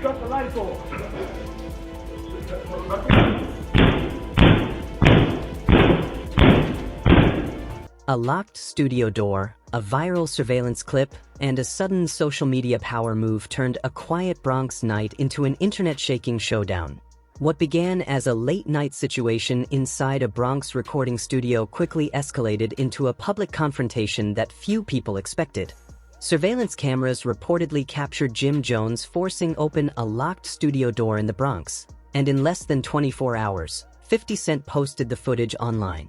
got the lights on. A locked studio door, a viral surveillance clip, and a sudden social media power move turned a quiet Bronx night into an internet-shaking showdown. What began as a late-night situation inside a Bronx recording studio quickly escalated into a public confrontation that few people expected. Surveillance cameras reportedly captured Jim Jones forcing open a locked studio door in the Bronx, and in less than 24 hours, 50 Cent posted the footage online.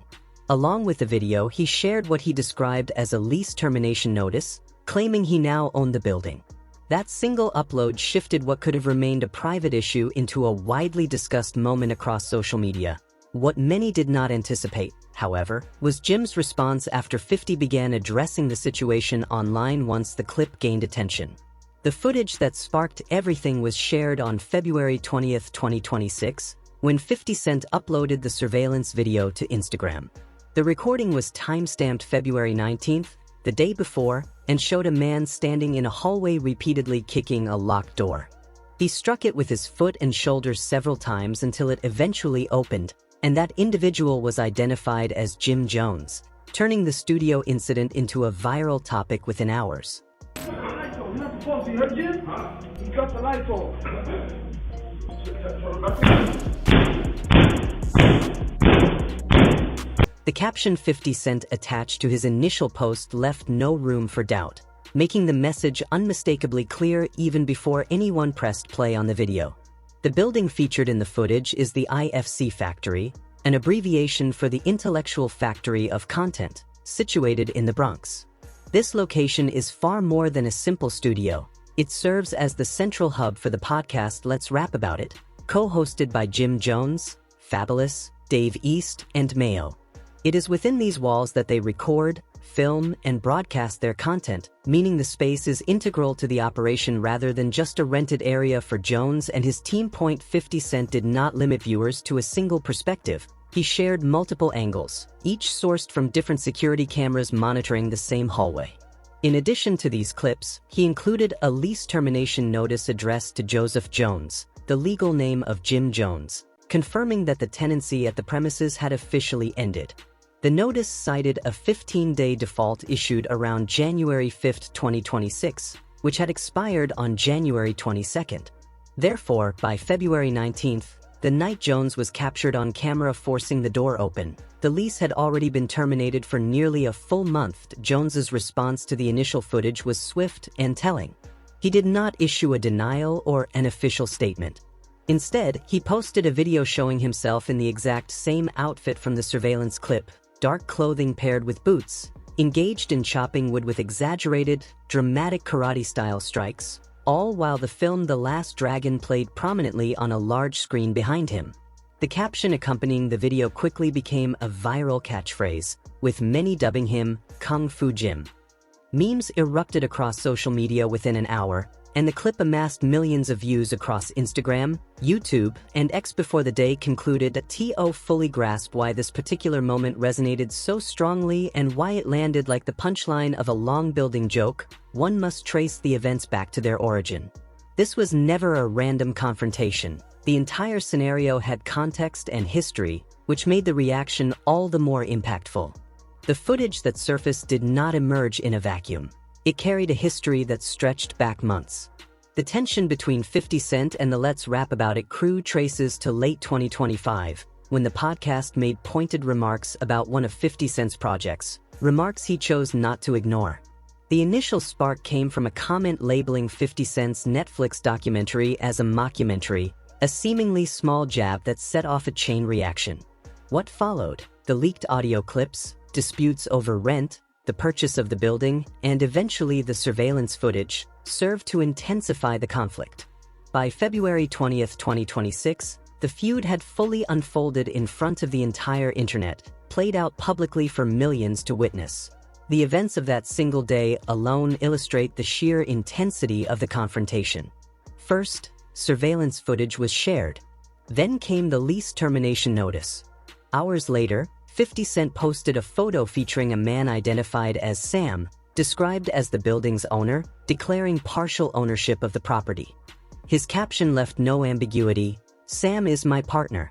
Along with the video, he shared what he described as a lease termination notice, claiming he now owned the building. That single upload shifted what could have remained a private issue into a widely discussed moment across social media. What many did not anticipate, however, was Jim's response after 50 began addressing the situation online once the clip gained attention. The footage that sparked everything was shared on February 20, 2026, when 50 Cent uploaded the surveillance video to Instagram. The recording was time-stamped February 19th, the day before, and showed a man standing in a hallway repeatedly kicking a locked door. He struck it with his foot and shoulders several times until it eventually opened, and that individual was identified as Jim Jones, turning the studio incident into a viral topic within hours. You're not supposed to be hurt, Jim? You got the lights on. The caption 50 Cent attached to his initial post left no room for doubt, making the message unmistakably clear even before anyone pressed play on the video. The building featured in the footage is the IFC Factory, an abbreviation for the Intellectual Factory of Content, situated in the Bronx. This location is far more than a simple studio. It serves as the central hub for the podcast Let's Rap About It, co-hosted by Jim Jones, Fabulous, Dave East, and Mayo. It is within these walls that they record, film, and broadcast their content, meaning the space is integral to the operation rather than just a rented area for Jones and his team. 50 Cent did not limit viewers to a single perspective. He shared multiple angles, each sourced from different security cameras monitoring the same hallway. In addition to these clips, he included a lease termination notice addressed to Joseph Jones, the legal name of Jim Jones, confirming that the tenancy at the premises had officially ended. The notice cited a 15-day default issued around January 5, 2026, which had expired on January 22. Therefore, by February 19, the night Jones was captured on camera forcing the door open, the lease had already been terminated for nearly a full month. Jones's response to the initial footage was swift and telling. He did not issue a denial or an official statement. Instead, he posted a video showing himself in the exact same outfit from the surveillance clip, dark clothing paired with boots, engaged in chopping wood with exaggerated, dramatic karate-style strikes, all while the film The Last Dragon played prominently on a large screen behind him. The caption accompanying the video quickly became a viral catchphrase, with many dubbing him Kung Fu Jim. Memes erupted across social media within an hour, and the clip amassed millions of views across Instagram, YouTube, and X before the day concluded. To fully grasp why this particular moment resonated so strongly and why it landed like the punchline of a long-building joke, one must trace the events back to their origin. This was never a random confrontation. The entire scenario had context and history, which made the reaction all the more impactful. The footage that surfaced did not emerge in a vacuum. It carried a history that stretched back months. The tension between 50 Cent and the Let's Rap About It crew traces to late 2025, when the podcast made pointed remarks about one of 50 Cent's projects, remarks he chose not to ignore. The initial spark came from a comment labeling 50 Cent's Netflix documentary as a mockumentary, a seemingly small jab that set off a chain reaction. What followed? The leaked audio clips, disputes over rent, the purchase of the building, and eventually the surveillance footage, served to intensify the conflict. By February 20, 2026, the feud had fully unfolded in front of the entire internet, played out publicly for millions to witness. The events of that single day alone illustrate the sheer intensity of the confrontation. First, surveillance footage was shared. Then came the lease termination notice. Hours later, 50 Cent posted a photo featuring a man identified as Sam, described as the building's owner, declaring partial ownership of the property. His caption left no ambiguity. "Sam is my partner.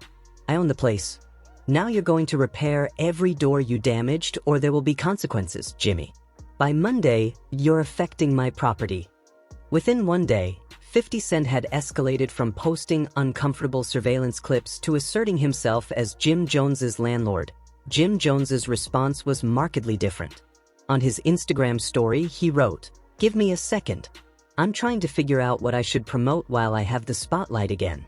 I own the place. Now you're going to repair every door you damaged or there will be consequences, Jimmy. By Monday, you're affecting my property." Within one day, 50 Cent had escalated from posting uncomfortable surveillance clips to asserting himself as Jim Jones's landlord. Jim Jones's response was markedly different. On his Instagram story, he wrote, "Give me a second. I'm trying to figure out what I should promote while I have the spotlight again."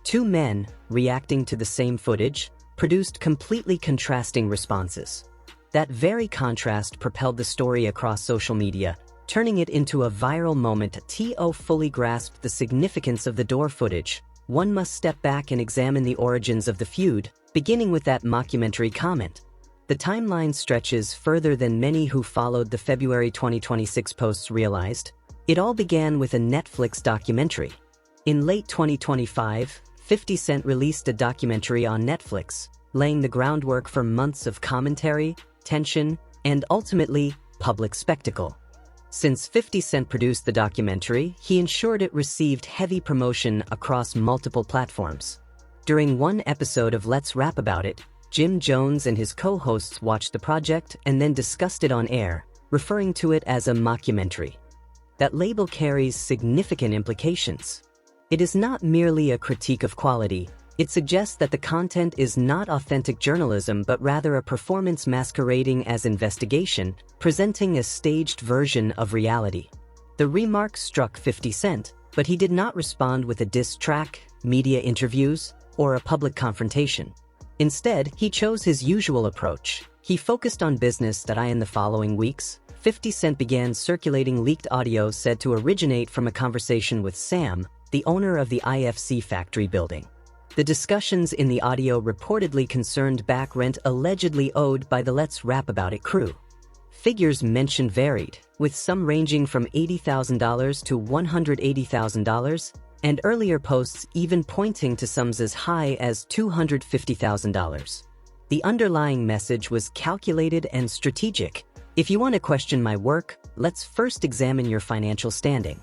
Two men, reacting to the same footage, produced completely contrasting responses. That very contrast propelled the story across social media, turning it into a viral moment. To fully grasp the significance of the door footage, one must step back and examine the origins of the feud, beginning with that mockumentary comment. The timeline stretches further than many who followed the February 2026 posts realized. It all began with a Netflix documentary. In late 2025, 50 Cent released a documentary on Netflix, laying the groundwork for months of commentary, tension, and ultimately, public spectacle. Since 50 Cent produced the documentary, he ensured it received heavy promotion across multiple platforms. During one episode of Let's Rap About It, Jim Jones and his co-hosts watched the project and then discussed it on air, referring to it as a mockumentary. That label carries significant implications. It is not merely a critique of quality. It suggests that the content is not authentic journalism but rather a performance masquerading as investigation, presenting a staged version of reality. The remark struck 50 Cent, but he did not respond with a diss track, media interviews, or a public confrontation. Instead, he chose his usual approach. He focused on business. In the following weeks, 50 Cent began circulating leaked audio said to originate from a conversation with Sam, the owner of the IFC factory building. The discussions in the audio reportedly concerned back rent allegedly owed by the Let's Rap About It crew. Figures mentioned varied, with some ranging from $80,000 to $180,000, and earlier posts even pointing to sums as high as $250,000. The underlying message was calculated and strategic. If you want to question my work, let's first examine your financial standing.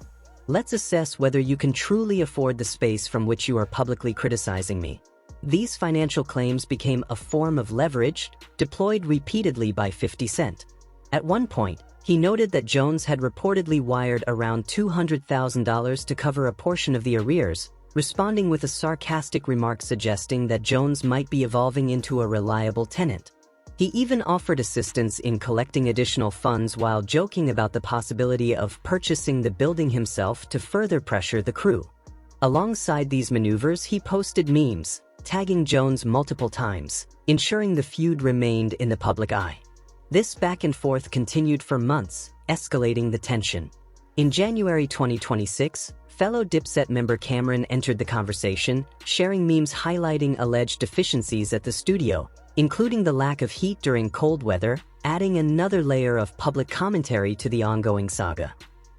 Let's assess whether you can truly afford the space from which you are publicly criticizing me. These financial claims became a form of leverage, deployed repeatedly by 50 Cent. At one point, he noted that Jones had reportedly wired around $200,000 to cover a portion of the arrears, responding with a sarcastic remark suggesting that Jones might be evolving into a reliable tenant. He even offered assistance in collecting additional funds while joking about the possibility of purchasing the building himself to further pressure the crew. Alongside these maneuvers, he posted memes, tagging Jones multiple times, ensuring the feud remained in the public eye. This back and forth continued for months, escalating the tension. In January 2026, fellow Dipset member Cameron entered the conversation, sharing memes highlighting alleged deficiencies at the studio, including the lack of heat during cold weather, adding another layer of public commentary to the ongoing saga.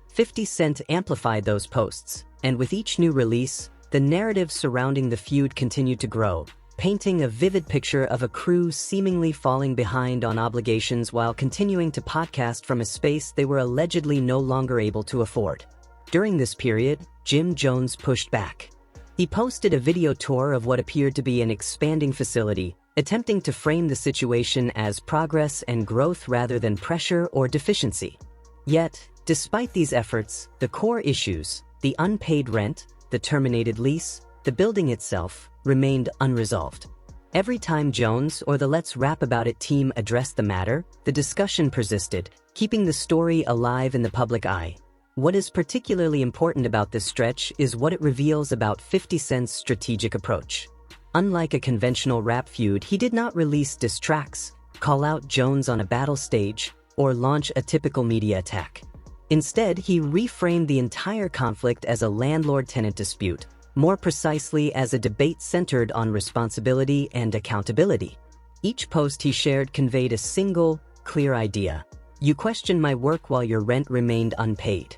50 Cent amplified those posts, and with each new release, the narrative surrounding the feud continued to grow, painting a vivid picture of a crew seemingly falling behind on obligations while continuing to podcast from a space they were allegedly no longer able to afford. During this period, Jim Jones pushed back. He posted a video tour of what appeared to be an expanding facility, attempting to frame the situation as progress and growth rather than pressure or deficiency. Yet, despite these efforts, the core issues, the unpaid rent, the terminated lease, the building itself, remained unresolved. Every time Jones or the Let's Rap About It team addressed the matter, the discussion persisted, keeping the story alive in the public eye. What is particularly important about this stretch is what it reveals about 50 Cent's strategic approach. Unlike a conventional rap feud, he did not release diss tracks, call out Jones on a battle stage, or launch a typical media attack. Instead, he reframed the entire conflict as a landlord-tenant dispute, more precisely as a debate centered on responsibility and accountability. Each post he shared conveyed a single, clear idea. You question my work while your rent remained unpaid.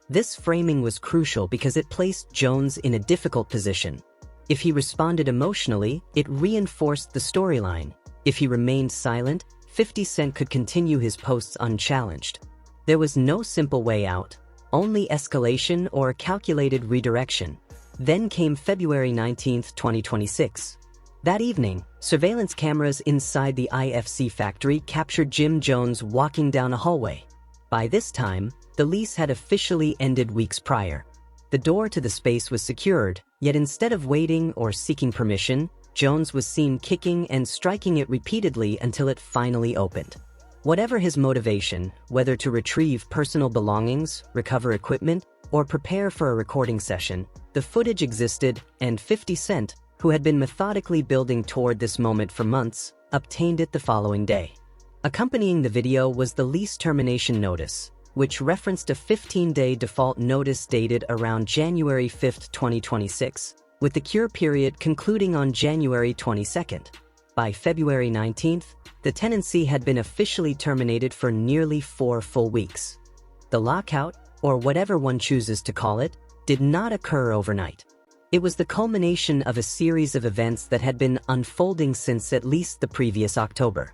This framing was crucial because it placed Jones in a difficult position. If he responded emotionally, it reinforced the storyline. If he remained silent, 50 Cent could continue his posts unchallenged. There was no simple way out. only escalation or calculated redirection. Then came February 19, 2026. That evening, surveillance cameras inside the IFC factory captured Jim Jones walking down a hallway. By this time, the lease had officially ended weeks prior. The door to the space was secured, yet instead of waiting or seeking permission, Jones was seen kicking and striking it repeatedly until it finally opened. Whatever his motivation, whether to retrieve personal belongings, recover equipment, or prepare for a recording session, the footage existed, and 50 Cent, who had been methodically building toward this moment for months, obtained it the following day. Accompanying the video was the lease termination notice, which referenced a 15-day default notice dated around January 5, 2026, with the cure period concluding on January 22. By February 19th, the tenancy had been officially terminated for nearly 4 full weeks. The lockout, or whatever one chooses to call it, did not occur overnight. It was the culmination of a series of events that had been unfolding since at least the previous October.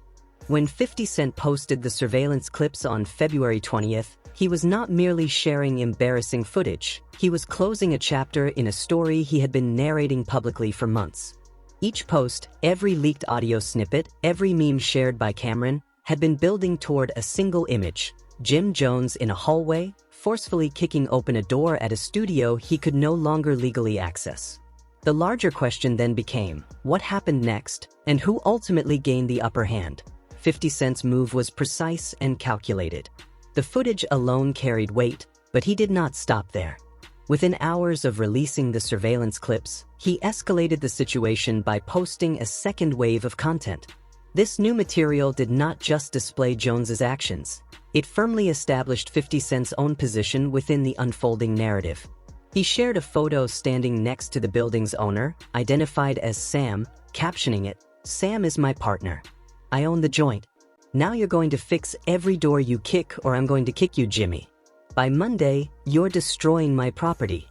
When 50 Cent posted the surveillance clips on February 20th, he was not merely sharing embarrassing footage, he was closing a chapter in a story he had been narrating publicly for months. Each post, every leaked audio snippet, every meme shared by Cameron, had been building toward a single image: Jim Jones in a hallway, forcefully kicking open a door at a studio he could no longer legally access. The larger question then became, what happened next, and who ultimately gained the upper hand? 50 Cent's move was precise and calculated. The footage alone carried weight, but he did not stop there. Within hours of releasing the surveillance clips, he escalated the situation by posting a second wave of content. This new material did not just display Jones's actions. It firmly established 50 Cent's own position within the unfolding narrative. He shared a photo standing next to the building's owner, identified as Sam, captioning it, "Sam is my partner. I own the joint. Now you're going to fix every door you kick or I'm going to kick you, Jimmy. By Monday, you're destroying my property."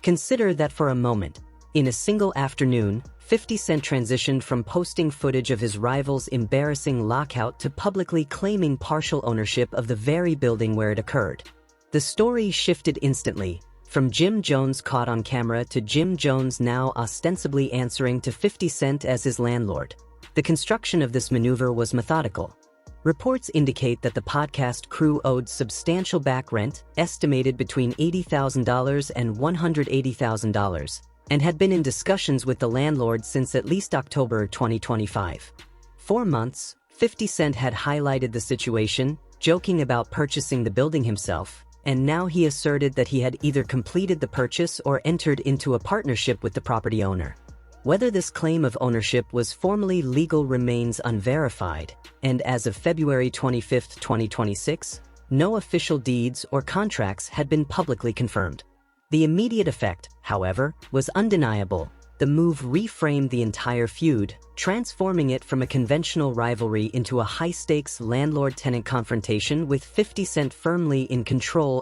Consider that for a moment. In a single afternoon, 50 Cent transitioned from posting footage of his rival's embarrassing lockout to publicly claiming partial ownership of the very building where it occurred. The story shifted instantly, from Jim Jones caught on camera to Jim Jones now ostensibly answering to 50 Cent as his landlord. The construction of this maneuver was methodical. Reports indicate that the podcast crew owed substantial back rent, estimated between $80,000 and $180,000, and had been in discussions with the landlord since at least October 2025. For months, 50 Cent had highlighted the situation, joking about purchasing the building himself, and now he asserted that he had either completed the purchase or entered into a partnership with the property owner. Whether this claim of ownership was formally legal remains unverified, and as of February 25, 2026, no official deeds or contracts had been publicly confirmed. The immediate effect, however, was undeniable. The move reframed the entire feud, transforming it from a conventional rivalry into a high-stakes landlord-tenant confrontation with 50 Cent firmly in control of